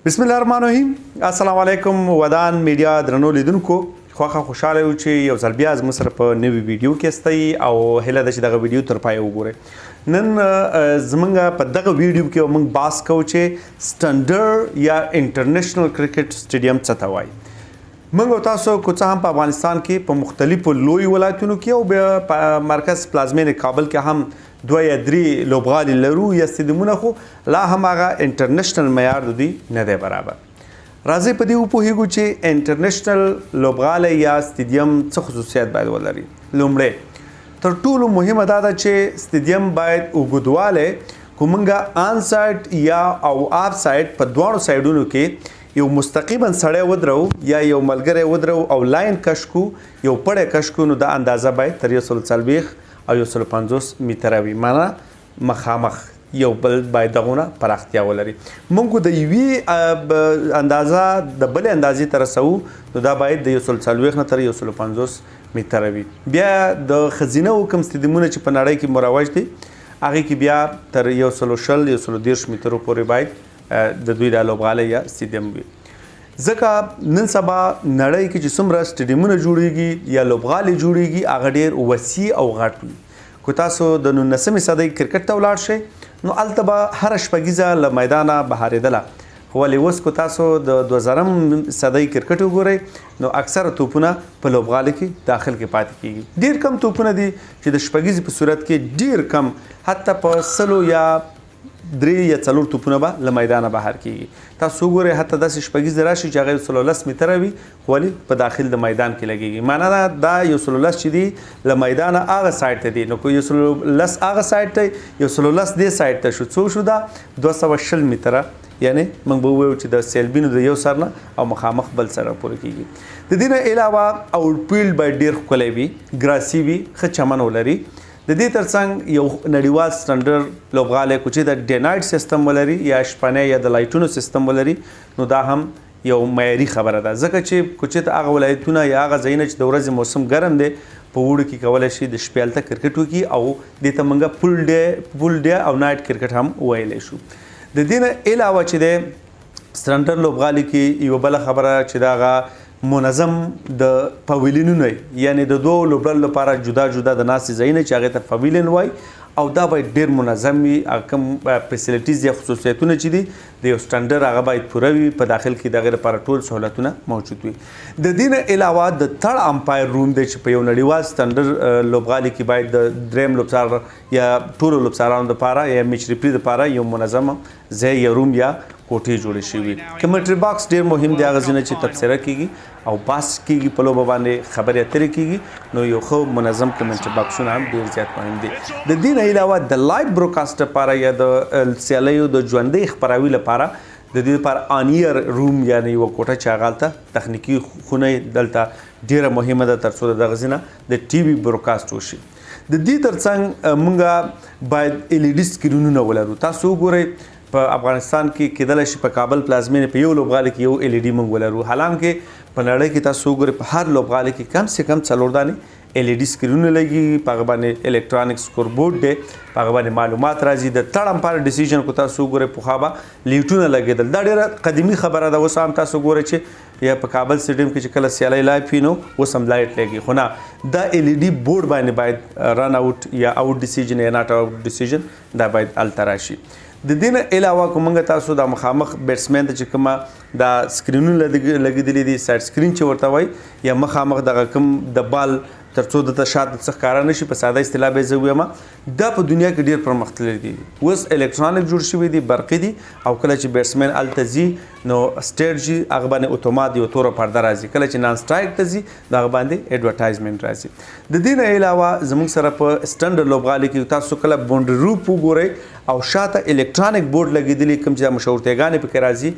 بسم الله الرحمن الرحیم. السلام علیکم ودان میډیا درنو لیدونکو، خوښه خوشاله یو چې یو ځل بیا زموږ سره په نوي ویډیو کې استئ او هیله ده چې دغه ویډیو تر پایه وګورئ. نن زموږ په دغه ویډیو کې موږ بحث کوو چې سټنډرډ یا انټرنیشنل کرکټ سټیډیم څه ته وایي. موږ تاسو کو څه هم په افغانستان کې په مختلفو لوی ولایتونو کې او بیا په مرکز پلازمین کابل کې هم 2 یا 3 لوبغالي لرو یا سټیډیمونه، خو لا هم هغه انټرنیشنل معیار د دوی نه دی برابر. راځئ په دې وپوهیږو چې انټرنیشنل لوبغالی یا سټیډیم څه خصوصیات باید ولري. لومړی تر ټولو مهمه دا ده چې سټیډیم باید اوږدوالی کو موږ آن سایډ یا او آف سایډ په دواړو سایډونو کې یو مستقیما سړی ودرو یا یو ملګری ودرو او لاین کش کو، یو پړی کش کو، نو دا اندازه باید تر 140 او 150 متره وي، معنا مخامخ یو بل باید دغونه پراختیا ولري. موږ د یوې اندازه د بلې اندازې ته رسوو، نو دا باید د 140 نه تر 150 متره وي. بیا د ښځینه کوم سټیډیمونه چې په نړۍ کې مروج دي، هغې کې بیا تر 120 130 مترو پورې باید د دوی د لوبغالی یا سټیډیم وي. ځکه نن سبا نړۍ کې چې څومره سټیډیمونه جوړیږي یا لوبغالي جوړیږي، هغه ډېر وسیع او غټ وي. که تاسو د 19مې صدۍ کرکټ ته ولاړ شئ، نو هلته به هره شپږیزه له میدانه بهارېدله. خو ولې اوس که تاسو د 2000 صدۍ کرکټ وګورئ، نو اکثره توپونه په لوبغالي کې داخل کې پاتې کیږي. ډېر کم توپونه دي چې د شپږیزې په صورت کې ډېر کم، حتی په 100 یا 3 یا 4 توپونه به له میدانه بهر کیږي. تاسو وګورئ حتی داسې شپږیزې راشي چې هغه 110 متره وي، خو ولې په داخل د میدان کې لګیږي. معنا دا 110 چې دي له میدانه هغه سایډ ته دي، نو که 110 هغه سایډ ته 110 دې سایډ ته شو، څو شو؟ دا 220 متره، یعنی موږ به ووایو چې د سیلبینو د یو سر نه او مخامخ بل سره پورې کیږي. د دې نه علاوه آوټفیلډ باید ډېر ښکلی وي، ګراسي وي، ښه چمن ولري. د دې ترڅنګ یو نړیوال سټنډرډ لوبغالی کو چې د ډے نایټ سیستم ولري یا شپنی یا د لایټونو سیستم ولري، نو دا هم یو معیاري خبره ده. ځکه چې کوچې ته هغه ولایتونه یا هغه ځایونه چې د ورځې موسم ګرم دی، په اوړي کې کولی شي د شپې هلته کرکټ وکړي، او دې ته موږ فول ډے او نایټ کرکټ هم ویلی شو. د دې نه علاوه چې دی سټنډرډ لوبغالي کې یوه بله خبره چې د هغه منظم د پویلینونه، یعنی د دوو لوبډلو لپاره جدا جدا د ناستې ځایونه چې هغې ته پویلین وایي، او دا باید ډېر منظم وي. کوم فیسیلیټیز یا خصوصیتونه چې دي د یو سټنډرډ هغه باید پوره وي، په داخل کې د هغې لپاره ټول سهولتونه موجود وي. د دې نه علاوه د تړ امپایر روم دی چې په یو نړیوال سټنډرډ لوبغالي کې باید د دریم لوبڅار یا ټولو لوبڅارانو دپاره یا میچ ریفري دپاره یو منظم ځای یا روم یا کوټې جوړې شوي. کمنټري باکس ډېر مهم دی، هغه ځایونه چې تبصره کیږي او باس کیږي، په لوبه باندې خبرې اترې کیږي، نو یو ښه منظم کمنټري باکسونه هم ډېر زیات مهم دي. د دې نه علاوه د لایو بروډکاسټ لپاره یا د سیالیو د ژوندۍ خپراوي لپاره د دې لپاره آنیر روم یعنې یوه کوټه چې هغه هلته تخنیکي خونه دلته ډېره مهمه ده، تر څو د دغه ځای د ټي وي بروډکاسټ وشي. د دې ترڅنګ موږ باید LED سکرینونه ولرو. تاسو وګورئ په افغانستان کې کیدلی شي په کابل پلازمینې په یو لوبغالي کې یو LED موږ ولرو، حالانکه په نړۍ کې تاسو وګورئ په هر لوبغالي کې کم سے کم 4 دانې LED سکرینونه لګي، په هغه باندې الکترونیک سکور بورډ دی، په هغه باندې معلومات راځي. د تړ امپایر ډیسیژن کو تاسو وګورئ پخوا به لیټونه لګېدل، دا ډېره قدیمي خبره ده. اوس هم تاسو وګورئ چې یا په کابل سټیډیم کې چې کله سیالۍ لایف وي، نو اوس هم لایټ لګي، خو نه دا LED بورډ باندې باید رن اوټ یا اوټ ډیسیژن یا ناټ اوټ ډیسیژن دا باید هلته راشي. د دې نه علاوه که موږ تاسو د مخامخ بیټسمین ته چې کومه دا سکرینونه لګېدلي دي، سایډ سکرین چې ورته وایي، یا مخامخ دغه کوم د بال تر څو دته شاته څه ښکاره نه شي، په ساده اصطلاح به یې زه ووایم، دا په دنیا کې ډېر پرمختللي دي. اوس الکترونیک جوړ شوي دي، برقي دي، او کله چې بیټسمین هلته ځي نو سټیټ ځي، هغه باندې اتومات یو توره پرده راځي. کله چې نان سټرایک ته ځي، نو هغه باندې ایډورټایزمنټ راځي. د دې نه علاوه زموږ سره په سټنډرډ لوبغالي کې تاسو کله بونډري روپ وګورئ او شاته الکترونیک بورډ لګېدلي، کوم چې دا مشهورتیاګانې پکې راځي،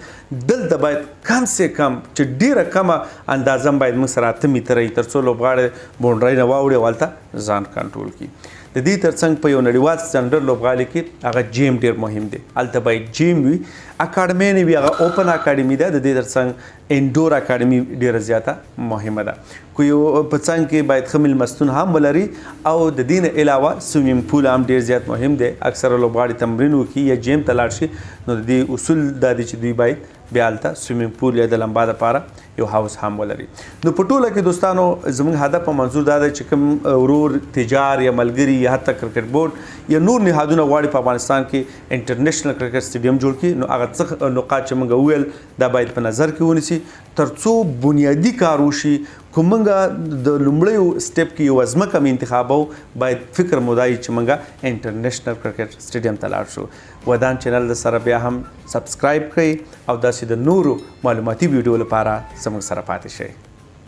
دلته باید کم سے کم چې ډېره کمه اندازه باید موږ سره 8 متره وي، تر څو لوبغاړی بونډرۍ نه واوړي او هلته ځان کنټرول کړي. د دې ترڅنګ په یو نړیوال سټنډرډ لوبغالي کې هغه جیم ډېر مهم دی، هلته باید جیم وي. اکاډمي نه وي هغه اوپن اکاډمي ده. د دې ترڅنګ انډور اکاډمي ډیره زیاته مهمه ده. کو یو په څنګ کې باید ښه میلمستون هم ولري او د دې نه علاوه سویمینګ پول هم ډیر زیات مهم دی. اکثره لوبغاړي تمرین وکړي یا جیم ته لاړ شي نو د دې اصول دا دی چې دوی باید بیا هلته سویمینګ پول یا د لمبا دپاره یو هاوس هم ولري. نو په ټوله کې دوستانو زموږ هدف او منظور دا دی چې کوم ورور تجار یا ملګري یا حتی کرکټ بورډ یا نور نهادونه غواړي په افغانستان کې انټرنیشنل کرکټ سټیډیم جوړ کړي نو هغه څه نقاط چې موږ وویل دا باید په نظر کې ونیسي تر څو بنیادي کار وشي. کوم موږ د لومړیو سټیپ کې یو ځمکه م انتخابو باید فکر مو دا وي چې موږ انټرنیشنل کرکټ سټیډیم ته لاړ شو. ودان چینل د سره بیا هم سبسکرایب کړئ او داسې د نورو معلوماتي ویډیو لپاره زموږ سره پاتې شئ.